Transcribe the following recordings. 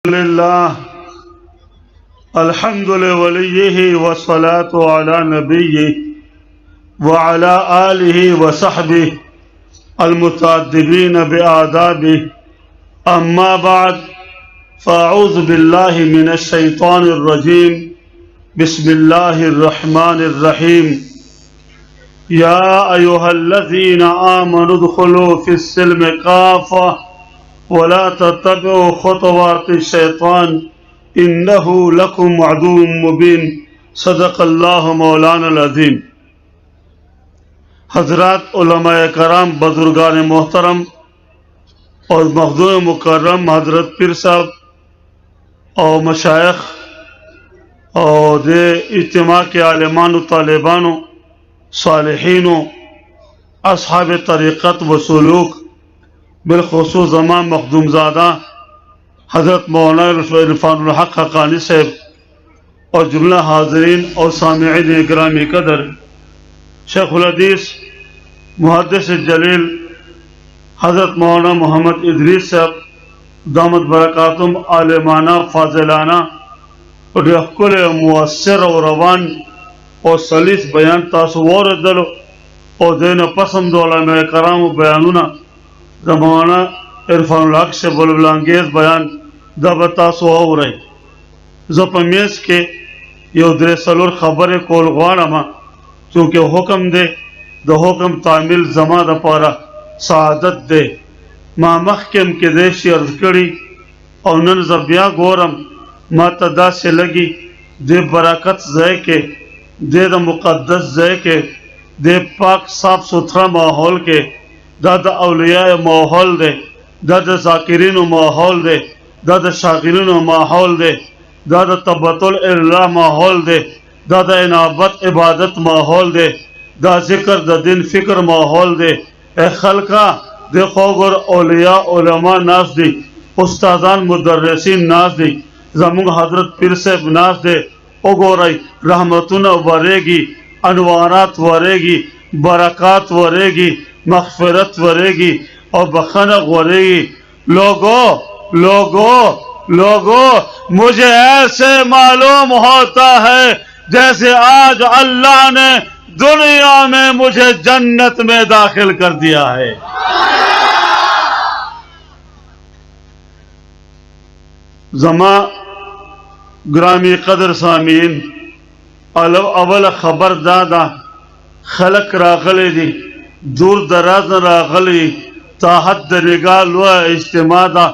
لله الحمد لوليه والصلاة على نبيه وعلى آله وصحبه المتأدبين بآدابه أما بعد فأعوذ بالله من الشيطان الرجيم بسم الله الرحمن الرحيم يا أيها الذين آمنوا ادخلوا في السلم كافة ولا تتبعوا خطوات الشيطان إنه لكم عدو مبين صدق الله مولانا العظیم۔ حضرات علماء کرام، بزرگان محترم اور مخدوم مکرم حضرت پیر صاحب اور مشائخ اور دے اجتماع کے عالمان و طالبانوں، صالحین و اصحاب طریقت و سلوک، بالخصوص زمان مخدوم زادہ حضرت مولانا عرفان الحق حقانی صاحب اور جملہ حاضرین اور سامعین اکرامی قدر، شیخ الحدیث محدث جلیل حضرت مولانا محمد ادریس صاحب دامت برکاتم عالمانہ فاضلانہ اور کل مؤثر اور روان اور سلیس بیان تاسوور دلو اور دین پسند علماء کرام و بیانونا مولانا عرفان الحق سے بلبلانگیز بیان دبتاسو ہو رہی زپمیز کے یو درے سلور خبر کول غوانما چونکہ حکم دے دا حکم تعمیل زما دا پارا سعادت دے ما محکم کے دیشی عرض کری اور نن زبیا گورم ما تدا سے لگی دے برکت زے کے دے دا مقدس زے کے دے پاک صاف ستھرا ماحول کے دا اولیاء ماحول دے، دا ذاکرین ماحول دے، دا شاکرین ماحول دے، دا تبتل اللہ ماحول دے، دا انابت عبادت ماحول دے، دا ذکر دا دن فکر ماحول دے۔ اے خلقہ دے خوگر اولیاء علماء ناس دی، استادان مدرسین ناس دی، زمون حضرت پیر صاحب ناس دے، اگو رئی رحمتون ورے گی، انوارات ورے گی، برکات ورے گی، مغفرت ورے گی اور بخنق ورے گی۔ لوگو مجھے ایسے معلوم ہوتا ہے جیسے آج اللہ نے دنیا میں مجھے جنت میں داخل کر دیا ہے۔ زما گرامی قدر سامعین، اول خبر دادا خلق راغلے دی، دور دراز راغلی، تاحت نگاہ لوا اجتماع دا،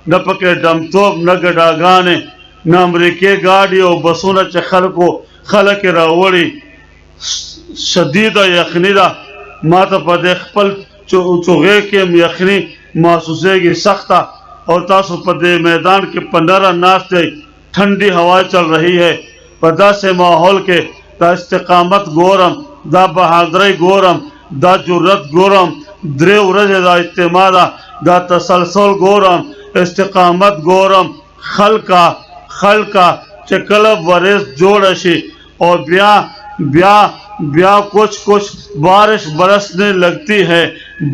نہ پکے ڈمتوب نہ گڈاگانے نہ امریکے گاڑی و بسونا چے خلق راوڑی شدید یخنی دا ما تا پا دے خپل چوغے کے یخنی محسوسے گی سختا اور تاسو پا دے میدان کے پندرہ ناس دے ٹھنڈی ہوا چل رہی ہے۔ پدا سے ماحول کے دا استقامت گورم، دا بہادری گورم، دا جرت گورم، درے ورج دا اجتماع دا تسلسل گورم، استقامت گورم، خلقہ چکلب ورز جوڑشی اور بیا کچھ بارش برسنے لگتی ہے،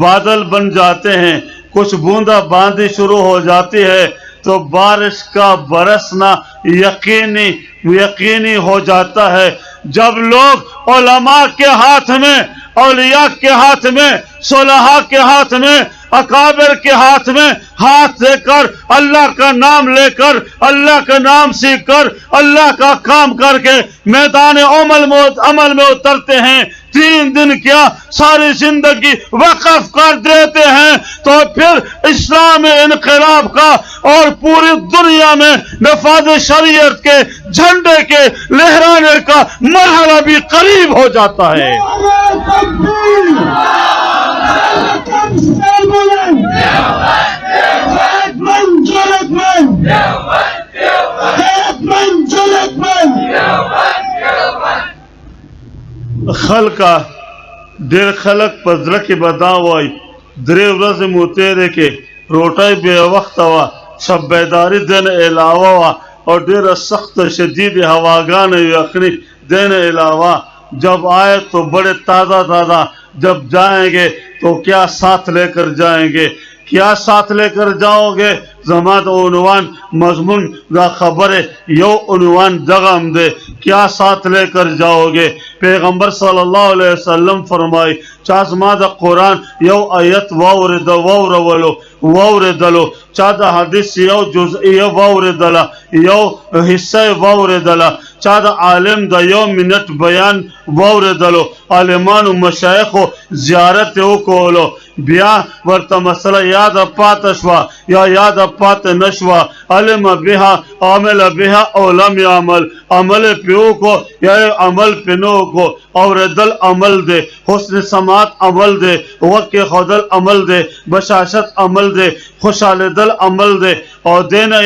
بادل بن جاتے ہیں، کچھ بوندا باندی شروع ہو جاتی ہے تو بارش کا برسنا یقینی ہو جاتا ہے۔ جب لوگ علماء کے ہاتھ میں، اولیاء کے ہاتھ میں، صلحاء کے ہاتھ میں، اکابر کے ہاتھ میں ہاتھ دے کر اللہ کا نام لے کر، اللہ کا نام سیکھ کر، اللہ کا کام کر کے میدان عمل میں اترتے ہیں، 3 دن کیا ساری زندگی وقف کر دیتے ہیں تو پھر اسلام انقلاب کا اور پوری دنیا میں نفاذ شریعت کے جھنڈے کے لہرانے کا مرحلہ بھی قریب ہو جاتا ہے۔ خلقہ دیر خلق پزرک بداوائی درے ورز موتیرے کے روٹائی بے وقت ہوا شب بیداری دین علاوہ ہوا اور دیر سخت شدید ہواگان یخنی دین علاوہ جب آئے تو بڑے تازہ جب جائیں گے تو کیا ساتھ لے کر جائیں گے، کیا ساتھ لے کر جاؤ گے؟ زماد عنوان مضمون دا خبر یو عنوان دغم دے کیا ساتھ لے کر جاؤ گے؟ پیغمبر صلی اللہ علیہ وسلم فرمائی چا زما دا قرآن یو آیت واوردلو چا دا حدیث یو جزئیه واوردلا یو حصہ واوردلا چا دا عالم دا یو منٹ بیان واوردلو عالمان و مشایخ و زیارت او کولو بیا ورطا مسئلہ یاد پات شوا یا یاد پات نشوا علم بها عامل بها او لم یعمل عمل پیو کو یا عمل پنو کو اور دل عمل دے حسن سماعت عمل دے وقت خودل عمل دے بشاشت عمل دے خوشحال دل عمل دے اور دینا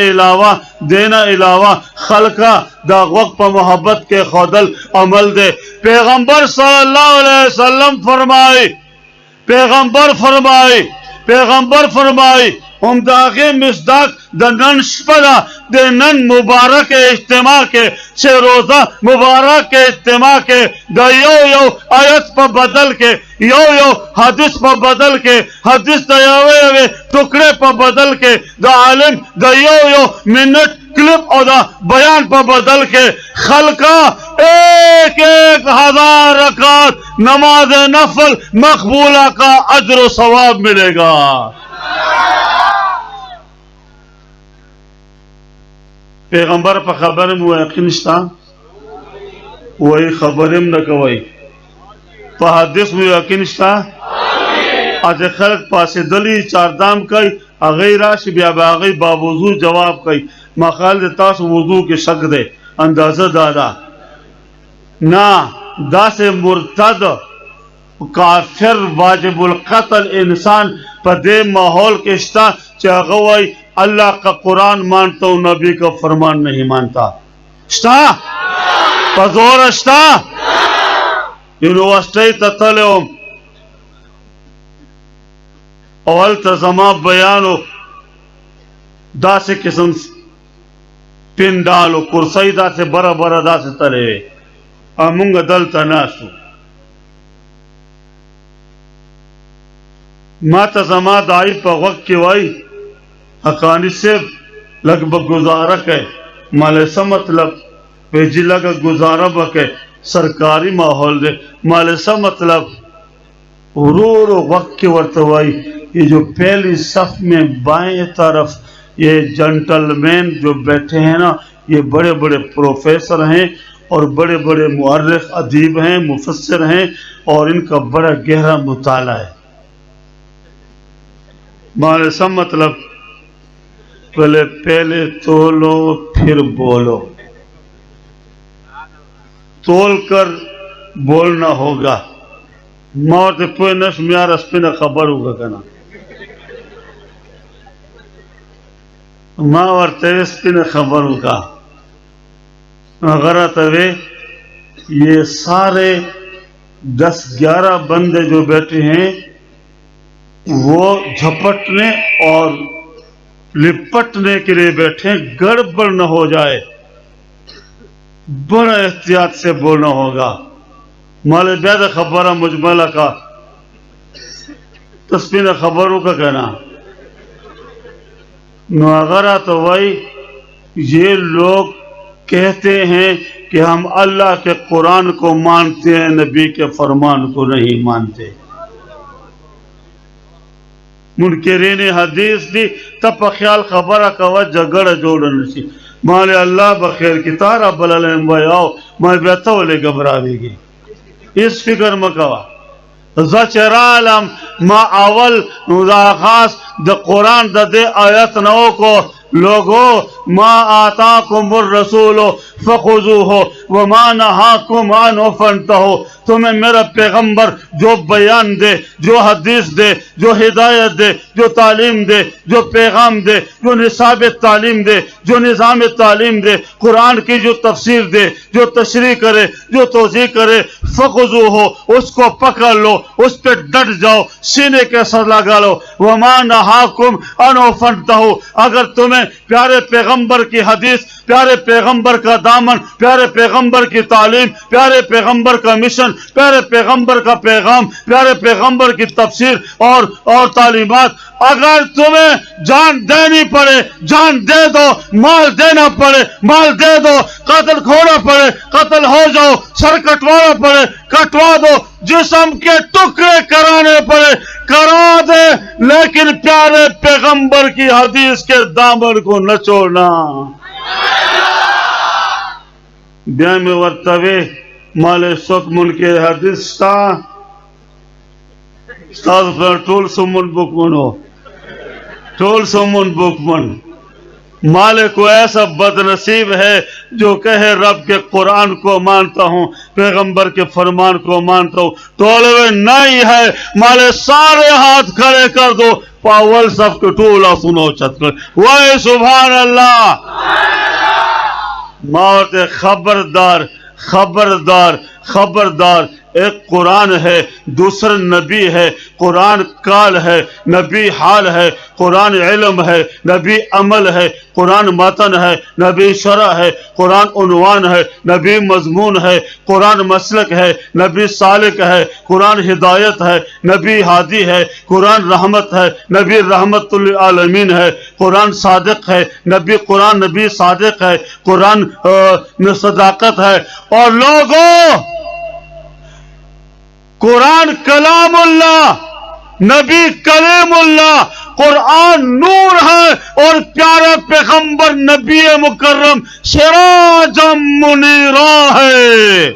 علاوہ خلقہ دا وقت پا محبت کے خودل عمل دے۔ پیغمبر صلی اللہ علیہ وسلم پیغمبر فرمائی ہم داغی مصداق دا نن شپدا دے نن مبارک اجتماع کے چھ روزہ مبارک کے اجتماع کے دا یو آیت پا بدل کے یو حدیث پا بدل کے حدیث دا یو ٹکڑے پا بدل کے دا عالم دا یو منٹ کلپ اور دا بیان پا بدل کے خلقہ ایک 1000 رکعت نماز نفل مقبولہ کا اجر و ثواب ملے گا۔ پیغمبر پا خبرم و یقین شتا وہی خبرم نکوئی پا حدیث و یقین شتا آج خلق پاسی دلی چاردام کئی اغیراش بیا با اغی با وضو جواب کئی مخال دیتا سو وضو کے شک دے اندازہ دادا نا دا سے مرتد کافر واجب القتل انسان پا دے ماحول کے شتا چاگوائی اللہ کا قرآن مانتا ہوں نبی کا فرمان نہیں مانتا شتا پزور شتا یونیورسٹی تتلیم اول تزما بیانو دا سے قسم پن ڈالو کرسی دا سے برا دا سے تلے امونگ دلتا ناسو ما تزما دائی پا وقت کی وائی حقانی سے لگ با گزارہ کے مالیسا مطلب پیجی لگا گزارہ بکے سرکاری ماحول دے مالیسا مطلب رو وقت کی ورتوائی یہ جو پہلی صف میں بائیں طرف یہ جنٹل مین جو بیٹھے ہیں نا یہ بڑے بڑے پروفیسر ہیں اور بڑے بڑے مورخ ادیب ہیں مفسر ہیں اور ان کا بڑا گہرا مطالعہ ہے۔ مالیسا مطلب پہلے تولو پھر بولو تول کر بولنا ہوگا موت پوئے نش میار اس پہ نہ خبر ہوگا کنا ماں اور تیس پہ نہ خبر ہوگا اگر توے یہ سارے 10-11 بندے جو بیٹھے ہیں وہ جھپٹنے اور لپٹنے کے لیے بیٹھے گڑبڑ نہ ہو جائے بڑا احتیاط سے بولنا ہوگا۔ مالے بیاد خبرہ مجملہ کا تسبیح خبروں کا کہنا نواغرہ تو وہی یہ لوگ کہتے ہیں کہ ہم اللہ کے قرآن کو مانتے ہیں نبی کے فرمان کو نہیں مانتے۔ منکرین حدیث دی تب خیال خبرہ کوا جگڑ جوڑن سی مالے اللہ بخیر کی تارا بلالیم ویاؤ ماں بیتا ہو لے گبراوی گی اس فکر مکوا زچر عالم ما اول دا خاص دا قرآن دا دے آیت نو کو لوگو ما آتاکم الرسول فخذوہو وما نہاکم عنہ فانتہو تمہیں میرا پیغمبر جو بیان دے جو حدیث دے جو ہدایت دے جو تعلیم دے جو پیغام دے جو نصاب تعلیم دے جو نظام تعلیم دے قرآن کی جو تفسیر دے جو تشریح کرے جو توضیح کرے فخذوہو اس کو پکڑ لو اس پہ ڈٹ جاؤ سینے کے سر لگا لو وما نہاکم عنہ فانتہو اگر تمہیں پیارے پیغمبر کی حدیث پیارے پیغمبر کا دامن، پیارے پیغمبر کی تعلیم، پیارے پیغمبر کا مشن، پیارے پیغمبر کا پیغام، پیارے پیغمبر کی تفسیر اور تعلیمات. اگر تمہیں جان دینی پڑے جان دے دو، مال دینا پڑے مال دے دو، قتل کھونا پڑے قتل ہو جاؤ، سر کٹوانا پڑے کٹوا دو، جسم کے ٹکڑے کرانے پڑے کرا دے، لیکن پیارے پیغمبر کی حدیث کے دامن کو نہ چھوڑنا. بیا میں ورتوے مال سوک من کے حدیث تا استاد پر ټول سمون بکمنو ټول سمون بکمن. مالک کو ایسا بد نصیب ہے جو کہے رب کے قرآن کو مانتا ہوں، پیغمبر کے فرمان کو مانتا ہوں، ٹولوے نہیں ہے. مالے سارے ہاتھ کھڑے کر دو، پاول سب کے ٹولا سنو چت کر وائے سبحان اللہ. موت خبردار خبردار خبردار. ایک قرآن ہے، دوسرا نبی ہے. قرآن کال ہے، نبی حال ہے. قرآن علم ہے، نبی عمل ہے. قرآن متن ہے، نبی شرع ہے. قرآن عنوان ہے، نبی مضمون ہے. قرآن مسلک ہے، نبی سالک ہے. قرآن ہدایت ہے، نبی ہادی ہے. قرآن رحمت ہے، نبی رحمت للعالمین ہے. قرآن صادق ہے، قرآن نبی صادق ہے. قرآن صداقت ہے. اور لوگوں، قرآن کلام اللہ، نبی کلیم اللہ، قرآن نور ہے، اور پیارا پیغمبر نبی مکرم سراجا منیرا ہے.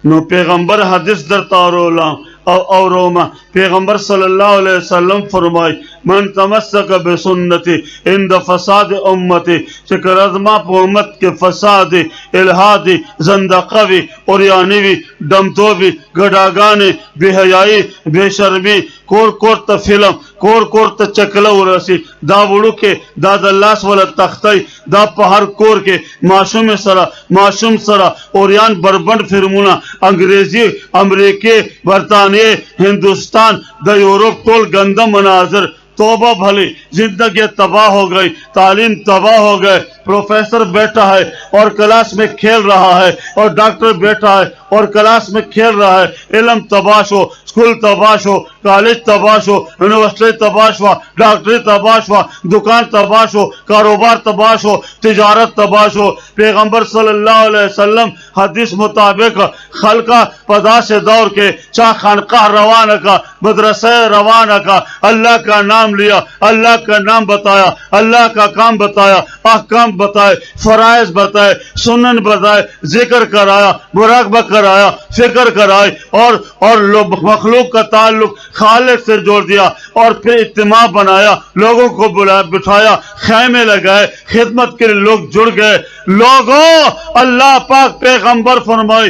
نو پیغمبر حدیث در تارولا اوروما پیغمبر صلی اللہ علیہ وسلم فرمائی من تمسک بسنتی عند فساد امتی، چکر ازما پا امت کے فسادی الہادی زندقوی اوریانیوی ڈمتوی گڑاگانی بے حیائی بے شرمی کور کورت فلم کور کورت چکلو رسی دا وڑو کے دا دلاس والا تختی دا پہر کور کے معشوم سرا اوریان بربند فرمونا انگریزی امریکی برطانیہ ہندوستان دا یورپ ٹول گندم مناظر. توبہ بھلی، زندگی تباہ ہو گئی، تعلیم تباہ ہو گئے. پروفیسر بیٹھا ہے اور کلاس میں کھیل رہا ہے، اور ڈاکٹر بیٹھا ہے اور کلاس میں کھیل رہا ہے. علم تباش ہو، اسکول تباش ہو، کالج تباش ہو، یونیورسٹی تباش ہوا، ڈاکٹری تباش ہوا، دکان تباش ہو، کاروبار تباش ہو، تجارت تباش ہو. پیغمبر صلی اللہ علیہ وسلم حدیث مطابق خلقہ پدا سے دور کے چاہ خانقاہ روانہ کا مدرسہ روانہ کا اللہ کا نام لیا، اللہ کا نام بتایا، اللہ کا کام بتایا، احکام بتائے، فرائض بتائے، سنن بتائے، ذکر کرایا، مراقبہ کرایا، فکر کرائی، اور مخلوق کا تعلق خالق سے جوڑ دیا، اور پھر اجتماع بنایا، لوگوں کو بٹھایا، خیمے لگائے، خدمت کے لیے لوگ جڑ گئے. لوگوں، اللہ پاک پیغمبر فرمائی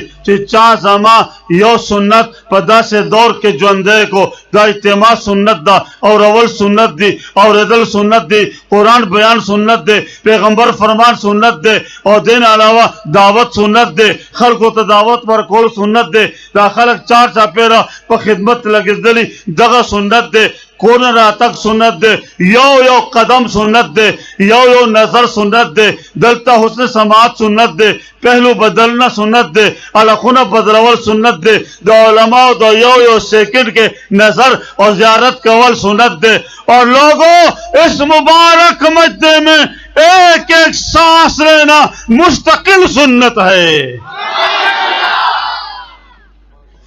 چاہ زما یو سنت پدا سے دور کے جوندے کو دا اجتماع سنت دا، اور اول سنت دی، اور عدل سنت دی، قرآن بیان سنت دے، پیغمبر فرمان سنت دے، اور دین علاوہ دعوت سنت دے، خلقو تا دعوت پر کول سنت دے، دا خلق چار چاپیرا پا خدمت لگزدلی دغا سنت دے، کون راتک سنت دے، یو قدم سنت دے، یو نظر سنت دے، دلتا حسن سماعت سنت دے، پہلو بدلنا سنت دے، علاقونہ بدلول سنت دے، دا علماء دا یو سیکنڈ کے نظر اور زیارت کول سنت دے. اور لوگوں، اس مبارک مجدے میں ایک ایک سانس لینا مستقل سنت ہے.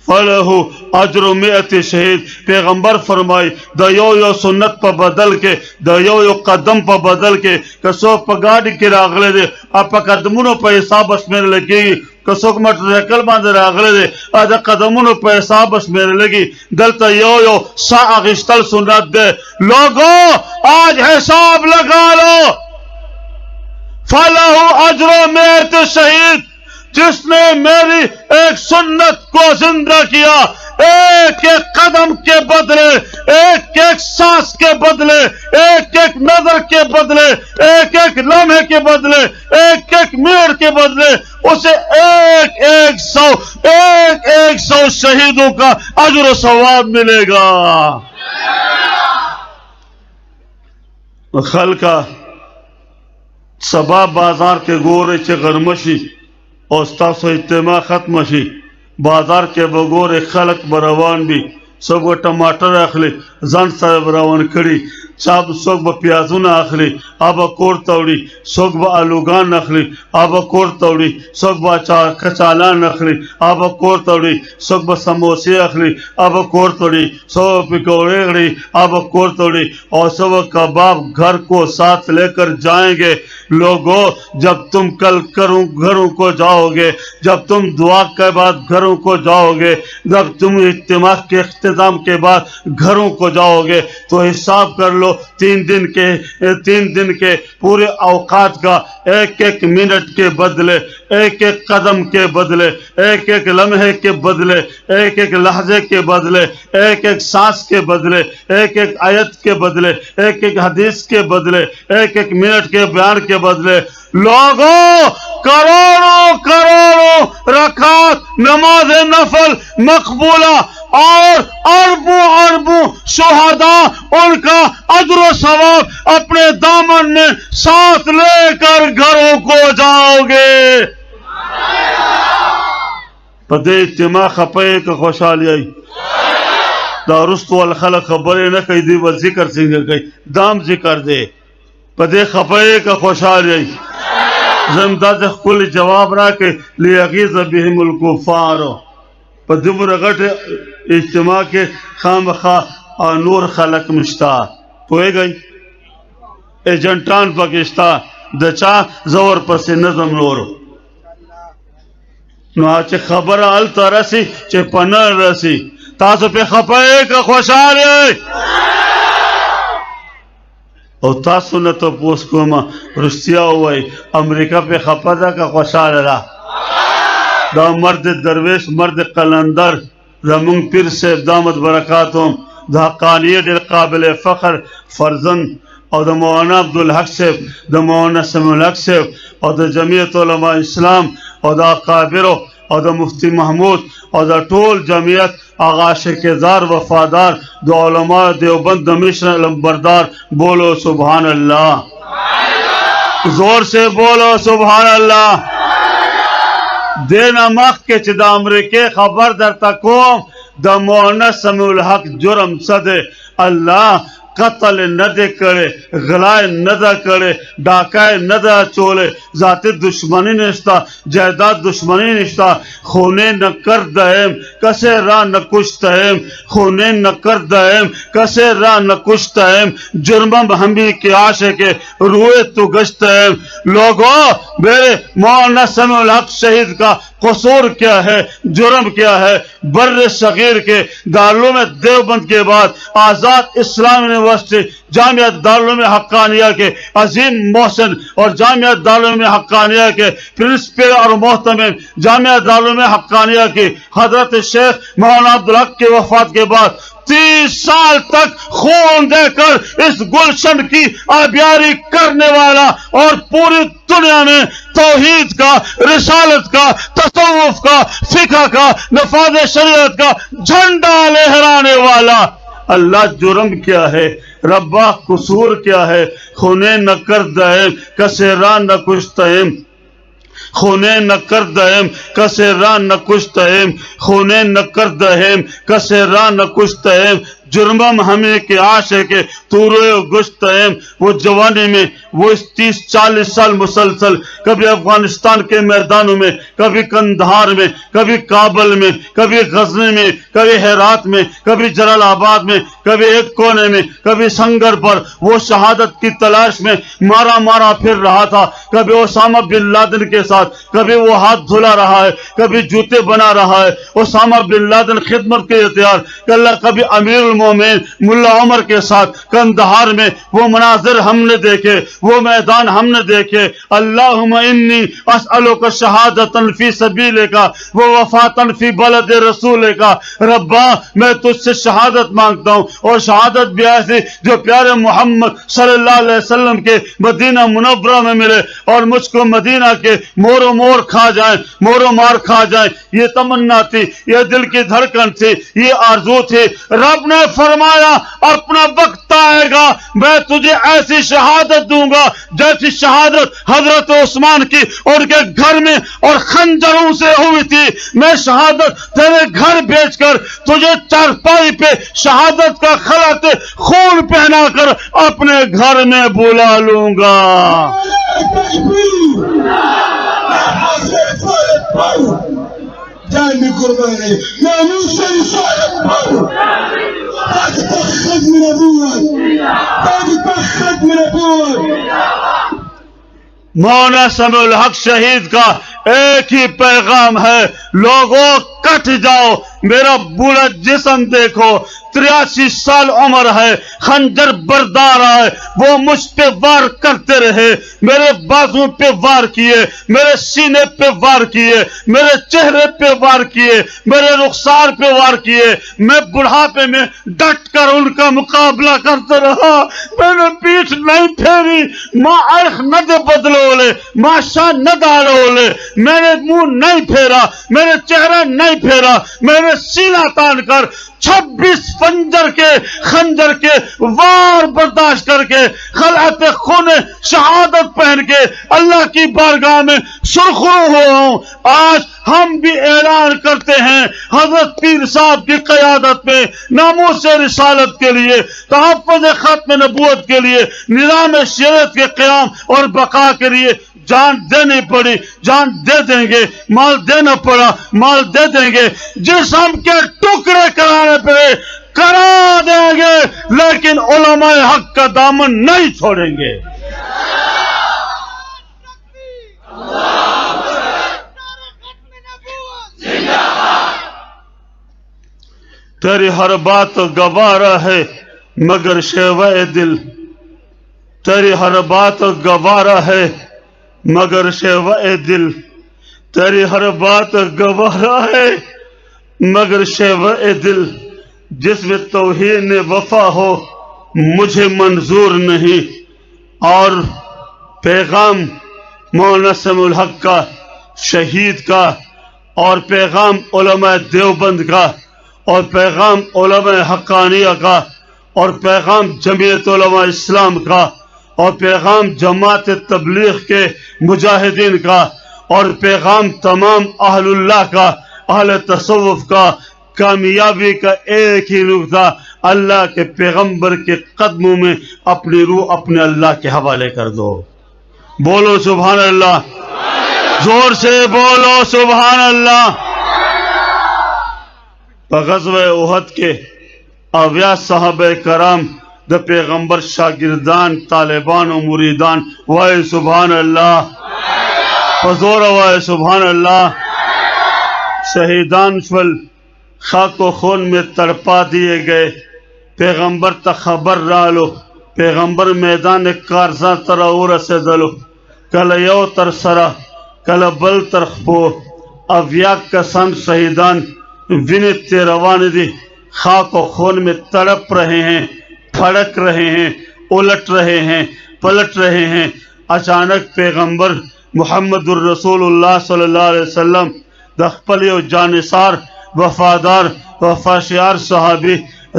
فلہو اجر مئت شہید. پیغمبر فرمائی دا یو سنت پا بدل کے، دا یو قدم پا بدل کے، کسو پا گاڑی کی راغلے دے اپا قدمونو پا حساب اسمیر لگی گی، کسوک موٹر سائیکل باندې راغلے دے آجا قدمونو پہ حساب اسمیر لگی. دلتا یو سا اغشتل سنت دے. لوگوں، آج حساب لگا لو. فلہو اجر مئت شہید، جس نے میری ایک سنت کو زندہ کیا، ایک ایک قدم کے بدلے، ایک ایک سانس کے بدلے، ایک ایک نظر کے بدلے، ایک ایک لمحے کے بدلے، ایک ایک منٹ کے بدلے اسے ایک سو شہیدوں کا اجر و ثواب ملے گا. خلقہ سبا بازار کے گورے چه غرمشی او ستاسو اجتماع ختم شي بازار کې به ګورې خلک به روان وي څوک به ټماټر اخلي ځان سره به روان کړي څوک به پیازونه اخلي هغه کور ته وړي څوک به آلوګان اخلي هغه کور ته وړي څوک به کچالان اخلي هغه کور ته وړي څوک به سموسې اخلي هغه کور ته وړي څوک پکوڑے اخلي هغه کور ته وړي اور سب کباب گھر کو ساتھ لے کر جائیں گے لوگوں جب تم کل گھروں کو جاؤ گے جب تم دعا کے بعد گھروں کو جاؤ گے جب تم اجتماع کے اختتام کے بعد گھروں کو جاؤ گے تو حساب کر لو 3 دن کے پورے اوقات کا ایک ایک منٹ کے بدلے ایک ایک قدم کے بدلے ایک ایک لمحے کے بدلے ایک ایک لحظے کے بدلے ایک ایک سانس کے بدلے ایک ایک آیت کے بدلے ایک ایک حدیث کے بدلے ایک ایک منٹ کے بیان کے بدلے لوگوں کروڑوں رکعت نماز نفل مقبولہ اور اربوں شہداء ان کا اجر و ثواب اپنے دامن میں ساتھ لے کر گھروں کو جاؤ گے پدے اجتماع خپے کا خوشحالی آئی دا رستو الخلق خبریں نہ کئی دی و ذکر سنگر گئی دام ذکر دے پدے خپے کا خوشحالی آئی زمداد کل جواب را کے لیغیظ بهم الکفار پدمر غٹ اجتماع کے خام خواہ نور خلق مشتا ہوئے گئی ایجنٹان پاکستان دچا زور پس نظم نورو نو آچے خبر آلتا رسی چے پنر رسی تاسو پہ خپائے کا خوشحال ہے او تاسو نه تو پوس کوما رستیا ہوئی امریکہ پہ خپدا کا خوشحال رہا دا مرد درویش مرد قلندر زمون پیر سے دامت برکاتوں دا قانیت القابل فخر فرزن اور دا مولانا عبدالحق سے دا مولانا سمیع الحق سے اور دا جمعیت علماء اسلام اور دا قابرو اور دا مفتی محمود اور دا ٹول جمعیت آغا شکزار وفادار دو علماء دیوبند مشن علمبردار بولو سبحان اللہ زور سے بولو سبحان اللہ دینا مخ کے چھ دا امریکے خبر در تکوم دا مولانا سمیع الحق جرم صدے اللہ قتل نہ دے کرے غلائے نہ دا کرے ڈاکائے نہ دا چولے ذات دشمنی نشتا جائیداد دشمنی نشتا خونے نہ کر دہم کسے راہ نہ کچھ تہم خونے نہ کر دہم کسے راہ نہ کچھ تہم جرمم ہمی کے عاشق کے روئے تو گشت تہم لوگوں میرے مولانا سمیع الحق شہید کا قصور کیا ہے جرم کیا ہے بر صغیر کے دارالعلوم دیوبند کے بعد آزاد اسلامی یونیورسٹی جامعہ دارالعلوم حقانیہ کے عظیم محسن اور جامعہ دارالعلوم حقانیہ کے پرنسپل اور محتمم جامعہ دارالعلوم حقانیہ کی حضرت شیخ مولانا عبدالحق کی وفات کے بعد 30 سال تک خون دے کر اس گلشن کی آبیاری کرنے والا اور پوری دنیا میں توحید کا رسالت کا تصوف کا فقہ کا نفاذ شریعت کا جھنڈا لہرانے والا اللہ جرم کیا ہے ربا قصور کیا ہے خونے نہ کر دہم کسے راہ نہ کچھ تہم خونے نہ کر دہم کسے راہ نہ کچھ تہم خونے نہ کر دہم کسے راہ نہ کچھ تہم جرمم ہمیں کے عاشق کے تورے و گشت تہم وہ جوانی میں وہ 30-40 سال مسلسل کبھی افغانستان کے میدانوں میں کبھی کندھار میں کبھی کابل میں کبھی غزنی میں کبھی ہرات میں کبھی جلال آباد میں کبھی ایک کونے میں کبھی سنگر پر وہ شہادت کی تلاش میں مارا پھر رہا تھا کبھی اسامہ بن لادن کے ساتھ کبھی وہ ہاتھ دھلا رہا ہے کبھی جوتے بنا رہا ہے اسامہ بن لادن خدمت کے اختیار کبھی امیر المومن ملا عمر کے ساتھ کندہار میں وہ مناظر ہم نے دیکھے وہ میدان ہم نے دیکھے اللہم انی اسألک شہادتا فی سبیلک و وفاتا فی بلد رسولک ربا میں تجھ سے شہادت مانگتا ہوں اور شہادت بھی ایسی جو پیارے محمد صلی اللہ علیہ وسلم کے مدینہ منورہ میں ملے اور مجھ کو مدینہ کے مور و مور کھا جائیں، مور و مار کھا جائیں، یہ تمنا تھی، یہ دل کی دھڑکن تھی، یہ آرزو تھی۔ رب نے فرمایا اپنا وقت آئے گا، میں تجھے ایسی شہادت دوں گا جیسی شہادت حضرت عثمان کی ان کے گھر میں اور خنجروں سے ہوئی تھی۔ میں شہادت تیرے گھر بیچ کر تجھے چارپائی پہ شہادت کا خلعت خون پہنا کر اپنے گھر میں بلا لوں گا۔ جان میں قربانی ناموس سے رسالت پر تاکہ ختم نبوت، تاکہ ختم نبوت۔ مولانا سمیع الحق شہید کا ایک ہی پیغام ہے، لوگوں کٹ جاؤ، میرا بوڑھا جسم دیکھو، 83 سال عمر ہے، خنجر بردار ہے، وہ مجھ پہ وار کرتے رہے، میرے بازو پہ وار کیے، میرے سینے پہ وار کیے، میرے چہرے پہ وار کیے، میرے رخسار پہ وار کیے، میں بڑھاپے میں ڈٹ کر ان کا مقابلہ کرتے رہا، میں نے پیٹھ نہیں پھیری، ماں عرق نہ دے بدلو لے، ماں شاہ نہ ڈالو لے، میں نے منہ نہیں پھیرا، میں نے چہرہ نہیں پھیرا، میں نے سینہ تان کر 26 خنجر کے وار برداشت کر کے خلعت خون شہادت پہن کے اللہ کی بارگاہ میں سرخرو ہوا ہوں۔ آج ہم بھی اعلان کرتے ہیں حضرت پیر صاحب کی قیادت میں ناموس رسالت کے لیے، تحفظ ختم نبوت کے لیے، نظام شریعت کے قیام اور بقا کے لیے جان دینی پڑی، جان دے دیں گے، مال دینا پڑا، مال دے دیں گے، جسم کے ٹکڑے کرانے پڑے کرا دیں گے، لیکن علماء حق کا دامن نہیں چھوڑیں گے۔ تیری ہر بات گوارا ہے مگر شیوہ دل، تیری ہر بات گوارا ہے مگر شیوہ دل، تیری ہر بات گوارا ہے مگر شیوہ دل، جس میں توہین وفا ہو مجھے منظور نہیں۔ اور پیغام مولانا سمیع الحق کا، شہید کا، اور پیغام علماء دیوبند کا، اور پیغام علماء حقانیہ کا، اور پیغام جمعیت علماء اسلام کا، اور پیغام جماعت تبلیغ کے مجاہدین کا، اور پیغام تمام اہل اللہ کا، اہل تصوف کا، کامیابی کا ایک ہی نقطہ، اللہ کے پیغمبر کے قدموں میں اپنی روح اپنے اللہ کے حوالے کر دو۔ بولو سبحان اللہ، زور سے بولو سبحان اللہ۔ غزوہ احد کے اویا صحابہ کرام دا پیغمبر شاگردان، طالبان و مریدان وائے سبحان اللہ، حضور وائے سبحان اللہ، شہیدان شول خاک و خون میں تڑپا دیے گئے، پیغمبر تا خبر رالو، پیغمبر میدان کارزاں تراور سے دلو، کل یو تر سرا کل بل تر خپو، اویا کسان شہیدان وینت روان دی، خاک و خون میں تڑپ رہے ہیں، پھڑک رہے ہیں، الٹ رہے ہیں، پلٹ رہے ہیں۔ اچانک پیغمبر محمد الرسول اللہ صلی اللہ علیہ وسلم دخپلی و جانثار وفادار وفاشیار صحابی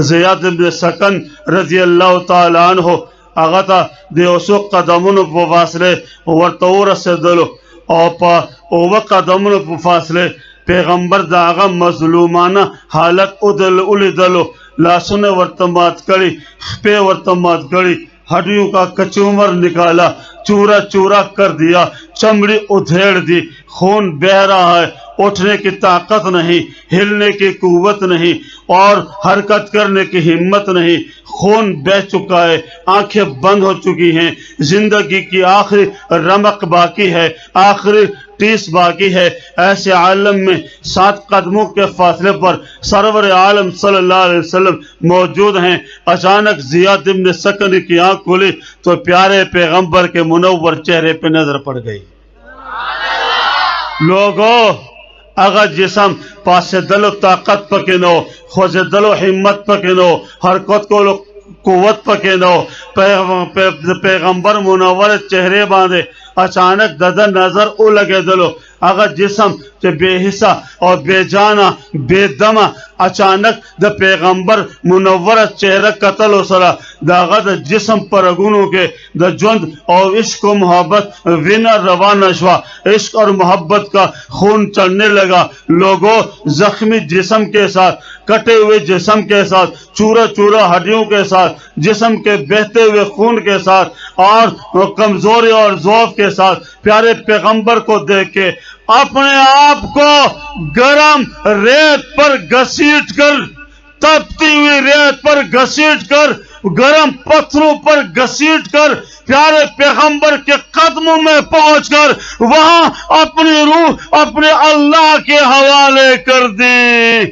زیاد بن سکن رضی اللہ تعالی عنہ اغتا دیوسو قدمون پو فاصلے ورطور سے دلو او قدمون پو فاصلے پیغمبر دا آغا مظلومانہ حالت اولی دلو، لاسن ورتمات کری، خپے ورتمات کری، ہڈیوں کا کچومر نکالا، چورا چورا کر دیا، چمڑی ادھیڑ دی، خون بہ رہا ہے، اٹھنے کی طاقت نہیں، ہلنے کی قوت نہیں، اور حرکت کرنے کی ہمت نہیں، خون بہ چکا ہے، آنکھیں بند ہو چکی ہیں، زندگی کی آخری رمق باقی ہے، آخری ٹیس باقی ہے۔ ایسے عالم میں 7 قدموں کے فاصلے پر سرور عالم صلی اللہ علیہ وسلم موجود ہیں۔ اچانک زیاد بن سکن کی آنکھ کھلی تو پیارے پیغمبر کے منور چہرے پہ نظر پڑ گئی۔ لوگوں اگر جسم پاسے دلو طاقت پکنو، خوش دلو حمت پکنو، حرکت کو قوت پکنو، پیغمبر منور چہرے باندھے اچانک دد نظر او لگے دلو اگر جسم چه بے حصہ اور بے جانا بے دمہ اچانک دا پیغمبر منور چہرہ قتل و سرا دا غد جسم پر اگونوں کے دا جوند اور عشق و محبت وینا روانہ شوا عشق اور محبت کا خون چلنے لگا لوگوں زخمی جسم کے ساتھ کٹے ہوئے جسم کے ساتھ چورا چورا ہڈیوں کے ساتھ جسم کے بہتے ہوئے خون کے ساتھ اور کمزوری اور ضعف کے ساتھ پیارے پیغمبر کو دیکھ کے اپنے آپ کو گرم ریت پر گھسیٹ کر تپتی ہوئی ریت پر گھسیٹ کر گرم پتھروں پر گھسیٹ کر پیارے پیغمبر کے قدموں میں پہنچ کر وہاں اپنی روح اپنے اللہ کے حوالے کر دی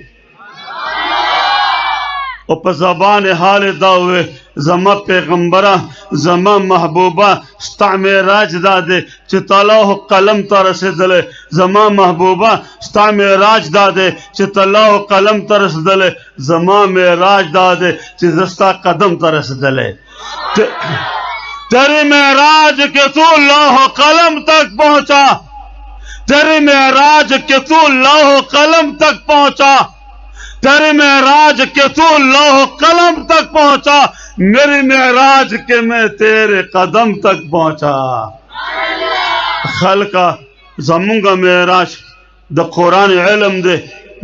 اور پر زبان حال دا ہوئے زما پیغمبرہ زما محبوبہ ستا معراج دا دے چه تلاو قلم تا رسیدلے زما محبوبہ ستا معراج دا دے چه تلاو قلم تا رسیدلے زما معراج دا دے چه زستا قدم تا رسیدلے تیری معراج کہ تو لوح قلم تک پہنچا تیری معراج کہ تو لوح قلم تک پہنچا تیری معراج کہ تو لوح قلم تک پہنچا میری معراج کہ میں تیرے قدم تک پہنچا خلقہ زمونگا معراج دا قرآن علم دے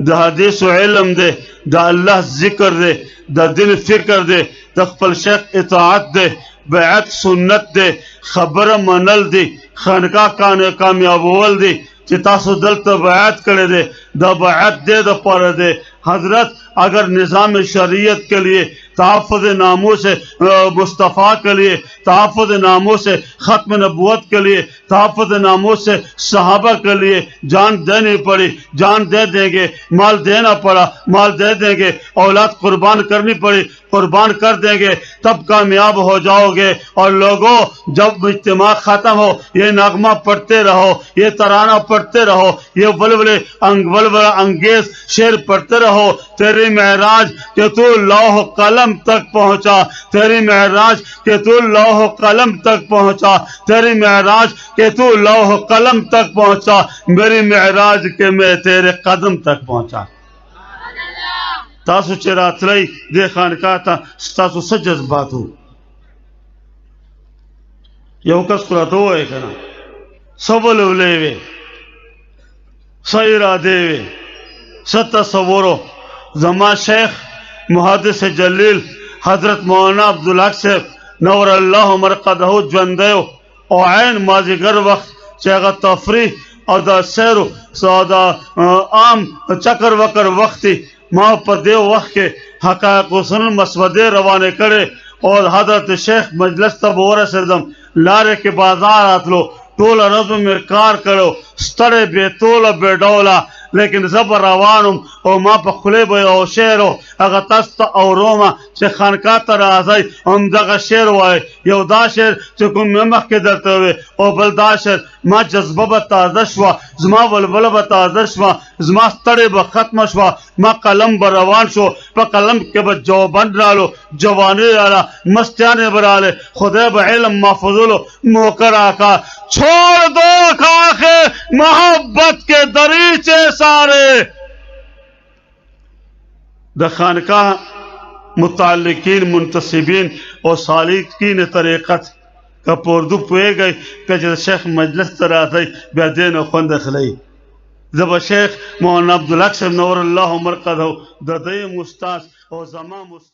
دا حدیث علم دے دا اللہ ذکر دے دا دل فکر دے دا خپل شیخ اطاعت دے بیعت سنت دے خبر منل دی خانقاہ کامیابول دی کہ تاسو دلتا بیعت کرے دے دا بیعت دے دا پارا دے حضرت اگر نظام شریعت کے لیے تحفظ ناموس مصطفیٰ کے لیے تحفظ ناموس ختم نبوت کے لیے تحفظ ناموس صحابہ کے لیے جان دینی پڑی جان دے دیں گے مال دینا پڑا مال دے دیں گے اولاد قربان کرنی پڑی قربان کر دیں گے تب کامیاب ہو جاؤ گے اور لوگوں جب اجتماع ختم ہو یہ نغمہ پڑھتے رہو یہ ترانہ پڑھتے رہو یہ ولولے انگیز شعر پڑھتے رہو تیری معراج کہ تو لوح قلم تک پہنچا تیری معراج کہ تو لوح قلم تک پہنچا تیری معراج کہ تو لوح قلم تک پہنچا میری معراج کہ میں تیرے قدم تک پہنچا تاسو چه راتلی دې خانقاه ته ستاسو څه جذبات وو یو کس خو راته ووایه که نه څه ولولې وې څه ارادې وې څه تصور و زما شیخ محدث جلیل حضرت مولانا عبدالحق صاحب نور اللہ مرقدہ ژوندی و او عین مازدیګر وخت چې هغه تفریح او د سیر او د عام چکر وکر وخت ما پر دے وقت کے حقائق و سنن مسودے روانے کرے اور حضرت شیخ مجلس تب ورسیدم لارے کے بازار آتلو ټول رزم مرکار کرو ستڑے بے طول بے ڈولا لیکن زبر روانم او ما په خلی به یو شعر هغه تاسو ته اورم چې خانقاه ته راځئ همدغه شعر وایي یو دا شعر چې کوم مې مخکې درته وی او بل دا شعر ما جذبه به تازه شوه زما ولوله به تازه شوه زما ستړې به ختمه شوه ما قلم به روان شو په قلم کې به جوابن رالو جوانی راله مستیانې به راله خدای به علم محفوظولو موقع راکا چھوڑ دو خاک محبت کے دریچے سارے دا خانقاہ متعلقین منتصبین اور سالکین طریقت کا پردو پوئے گئی کہ شیخ مجلس تراتی بیدین خوند اخلی زبا شیخ مولانا عبدالحق صاحب نور اللہ مرقدہ دا دیم استاذ اور زمان استاذ